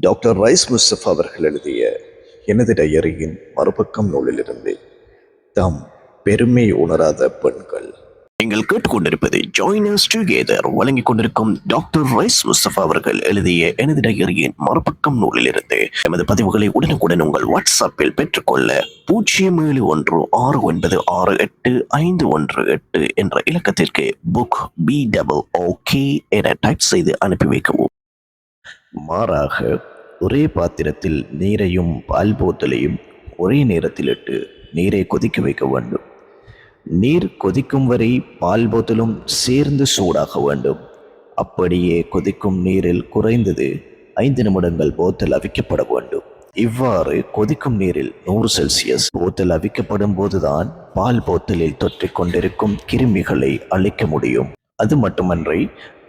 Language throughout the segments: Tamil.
டாக்டர் ரைஸ் முஸ்தபா அவர்கள் எழுதிய எனது டயரியின் மறுபக்கம் நூலிலிருந்து தாம் பெருமை உணராத பெண்கள். நீங்கள் கேட்டுக்கொண்டிருப்பது ஜாயினர்ஸ் டுகெதர் வழங்கிக் கொண்டிருக்கும் டாக்டர் ரைஸ் முஸ்தபா அவர்கள் எழுதிய எனது டயரியின் மறுபக்கம் நூலிலிருந்து. எமது பதிவுகளை உடனுக்குடன் உங்கள் வாட்ஸ்அப்பில் பெற்றுக்கொள்ள 0713696851 என்ற இலக்கத்திற்கு புக் BOOK என டைப் செய்து அனுப்பி வைக்கவும். மாறாக ஒரே பாத்திரத்தில் நீரையும் பால் போத்தலையும் ஒரே நேரத்தில் இட்டு நீரை கொதிக்க வைக்க வேண்டும். நீர் கொதிக்கும் வரை பால் போத்தலும் சேர்ந்து சூடாக வேண்டும். அப்படியே கொதிக்கும் நீரில் குறைந்தது 5 நிமிடங்கள் போத்தல் அவிக்கப்பட வேண்டும். இவ்வாறு கொதிக்கும் நீரில் 100 செல்சியஸ் போத்தல் அவிக்கப்படும் போதுதான் பால் போத்தலில் தொற்றிக் கொண்டிருக்கும் கிருமிகளை அழிக்க முடியும். அது மட்டுமன்றி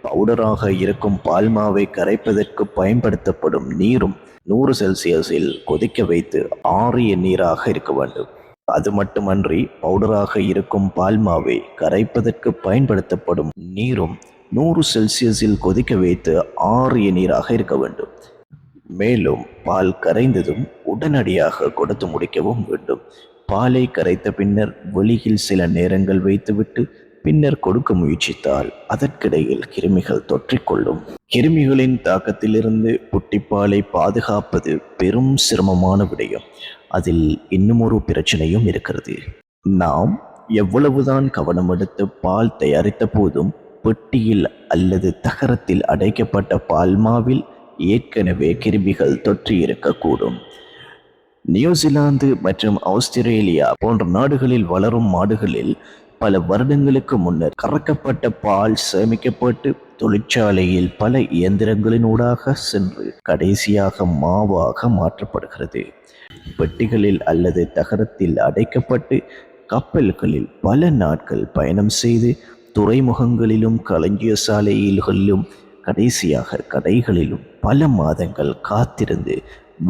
பவுடராக இருக்கும் பால்மாவை கரைப்பதற்கு பயன்படுத்தப்படும் நீரும் 100 செல்சியஸில் கொதிக்க வைத்து ஆறிய நீராக இருக்க வேண்டும். அது மட்டுமன்றி பவுடராக இருக்கும் பால்மாவை கரைப்பதற்கு பயன்படுத்தப்படும் நீரும் 100 செல்சியஸில் கொதிக்க வைத்து ஆறிய நீராக இருக்க வேண்டும். மேலும் பால் கரைந்ததும் உடனடியாக கொடுத்து முடிக்கவும் வேண்டும். பாலை கரைத்த பின்னர் வெளியில் சில நேரங்கள் வைத்துவிட்டு பின்னர் கொடுக்க முயற்சித்தால் அதற்கிடையில் கிருமிகள் தொற்றிக்கொள்ளும். கிருமிகளின் தாக்கத்திலிருந்து புட்டிப்பாலை பாதுகாப்பது பெரும் சிரமமான விடயம். அதில் இன்னும் ஒரு பிரச்சனையும் இருக்கிறது. நாம் எவ்வளவுதான் கவனம் எடுத்து பால் தயாரித்த போதும் பெட்டியில் அல்லது தகரத்தில் அடைக்கப்பட்ட பால்மாவில் ஏற்கனவே கிருமிகள் தொற்றி இருக்கக்கூடும். நியூசிலாந்து மற்றும் ஆஸ்திரேலியா போன்ற நாடுகளில் வளரும் மாடுகளில் பல வருடங்களுக்கு முன்னர் கறக்கப்பட்ட பால் சேமிக்கப்பட்டு தொழிற்சாலையில் பல இயந்திரங்களினூடாக சென்று கடைசியாக மாவாக மாற்றப்படுகிறது. பெட்டிகளில் அல்லது தகரத்தில் அடைக்கப்பட்டு கப்பல்களில் பல நாட்கள் பயணம் செய்து துறைமுகங்களிலும் களஞ்சிய சாலைகளிலும் கடைசியாக கடைகளிலும் பல மாதங்கள் காத்திருந்து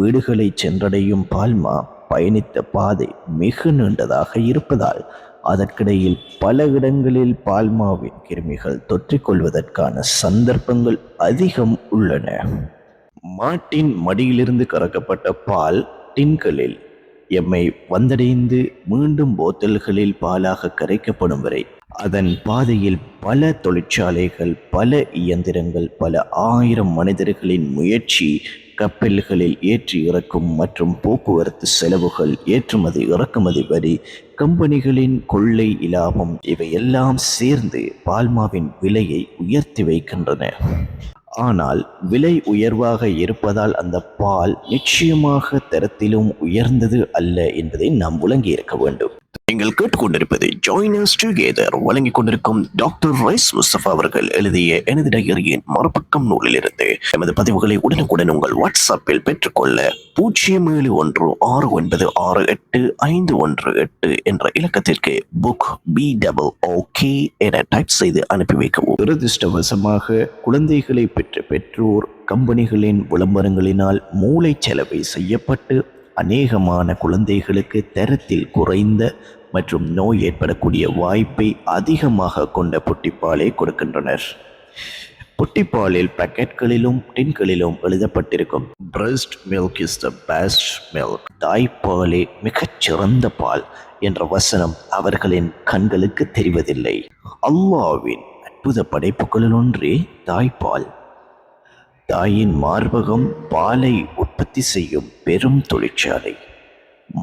வீடுகளை சென்றடையும் பால்மா பயணித்த பாதை மிக நீண்டதாக இருப்பதால் அதற்கிடையில் பல இடங்களில் பால்மாவின் கிருமிகள் தொற்றிக்கொள்வதற்கான சந்தர்ப்பங்கள் அதிகம் உள்ளன. மாட்டின் மடியிலிருந்து கறக்கப்பட்ட பால் டின்களில் எம்மை வந்தடைந்து மீண்டும் போத்தல்களில் பாலாக கரைக்கப்படும் வரை அதன் பாதையில் பல தொழிற்சாலைகள், பல இயந்திரங்கள், பல ஆயிரம் மனிதர்களின் முயற்சி, கப்பல்களில் ஏற்றி இறக்கும் மற்றும் போக்குவரத்து செலவுகள், ஏற்றுமதி இறக்குமதி வரி, கம்பெனிகளின் கொள்ளை இலாபம் இவையெல்லாம் சேர்ந்து பால்மாவின் விலையை உயர்த்தி வைக்கின்றன. ஆனால் விலை உயர்வாக இருப்பதால் அந்த பால் நிச்சயமாக தரத்திலும் உயர்ந்தது அல்ல என்பதை நாம் விளங்கி இருக்க வேண்டும். நீங்கள் கேட்டுக்கொண்டிருப்பது ஜாயினர்ஸ் டுகெதர் வழங்கிக் கொண்டிருக்கும் டாக்டர் ரைஸ் முஸ்தபா அவர்கள் எழுதிய எனது டயரியின் மறுபக்கம் நூலிலிருந்து. எமது பதிவுகளை உடனுக்குடன் உங்கள் வாட்ஸ்அப்பில் பெற்றுக்கொள்ள 0713696851 என்ற இலக்கத்திற்கு புக் BOOK என டைப் செய்து அனுப்பி வைக்கவும். துரதிருஷ்டவசமாக குழந்தைகளை பெற்ற பெற்றோர் கம்பெனிகளின் விளம்பரங்களினால் மூளை செலவை செய்யப்பட்டு அநேகமான குழந்தைகளுக்கு தரத்தில் குறைந்த மற்றும் நோய் ஏற்படக்கூடிய வாய்ப்பை அதிகமாக கொண்ட புட்டிப்பாலை கொடுக்கின்றனர். புட்டிப்பாலில் பாக்கெட்களிலும் டின்களிலும் எழுதப்பட்டிருக்கும் breast milk is the best milk, தாய்ப்பாலே மிகச்சிறந்த பால் என்ற வசனம் அவர்களின் கண்களுக்கு தெரிவதில்லை. அல்லாஹ்வின் அற்புத படைப்புகளில் ஒன்றே தாய்ப்பால். தாயின் மார்பகம் பாலை உற்பத்தி செய்யும் பெரும் தொழிற்சாலை.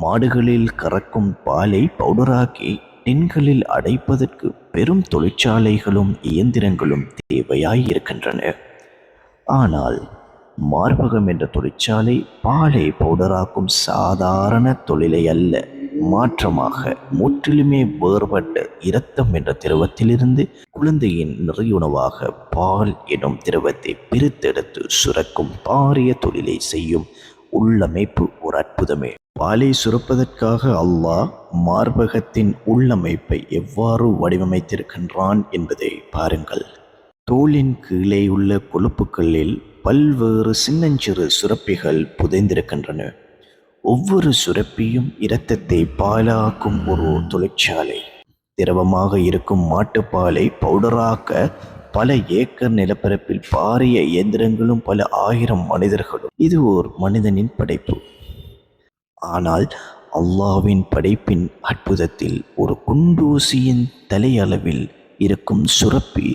மாடுகளில் கறக்கும் பாலை பவுடராக்கி டின்களில் அடைப்பதற்கு பெரும் தொழிற்சாலைகளும் இயந்திரங்களும் தேவையாயிருக்கின்றன. ஆனால் மார்பகம் என்ற தொழிற்சாலை பாலை பவுடராக்கும் சாதாரண தொழிலை அல்ல, மாற்றமாக முற்றிலுமே வேறுபட்ட இரத்தம் என்ற திரவத்திலிருந்து குழந்தையின் நிறையுணவாக பால் எனும் திரவத்தை பிரித்தெடுத்து சுரக்கும் பாரிய தொழிலை செய்யும் உள்ளமைப்பு ஒரு அற்புதமே. பாலை சுரப்பதற்காக அல்லாஹ் மார்பகத்தின் உள்ளமைப்பை எவ்வாறு வடிவமைத்திருக்கின்றான் என்பதை பாருங்கள். தோலின் கீழே உள்ள கொழுப்புகளில் பல்வேறு சின்னஞ்சிறு சுரப்பிகள் புதைந்திருக்கின்றன. ஒவ்வொரு சுரப்பியும் இரத்தத்தை பாலாக்கும் ஒரு தொழிற்சாலை. திரவமாக இருக்கும் மாட்டுப்பாலை பவுடராக்க பல ஏக்கர் நிலப்பரப்பில் பாரிய இயந்திரங்களும் பல ஆயிரம் மனிதர்களும். இது ஓர் மனிதனின் படைப்பு. ஆனால் அல்லாஹ்வின் படைப்பின் அற்புதத்தில் ஒரு குண்டூசியின் தலையளவில் இருக்கும் சுரப்பி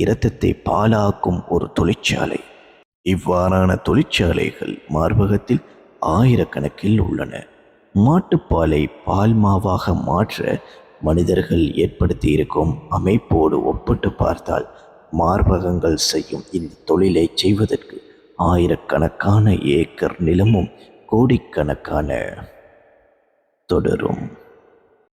இரத்தத்தை பாலாக்கும் ஒரு தொழிற்சாலை. இவ்வாறான தொழிற்சாலைகள் மார்பகத்தில் ஆயிரக்கணக்கில் உள்ளன. மாட்டுப்பாலை பால்மாவாக மாற்ற மனிதர்கள் ஏற்படுத்தியிருக்கும் அமைப்போடு ஒப்பிட்டு பார்த்தால் மார்பகங்கள் செய்யும் இந்த தொழிலை செய்வதற்கு ஆயிரக்கணக்கான ஏக்கர் நிலமும் கோடிக்கணக்கான தொடரும்.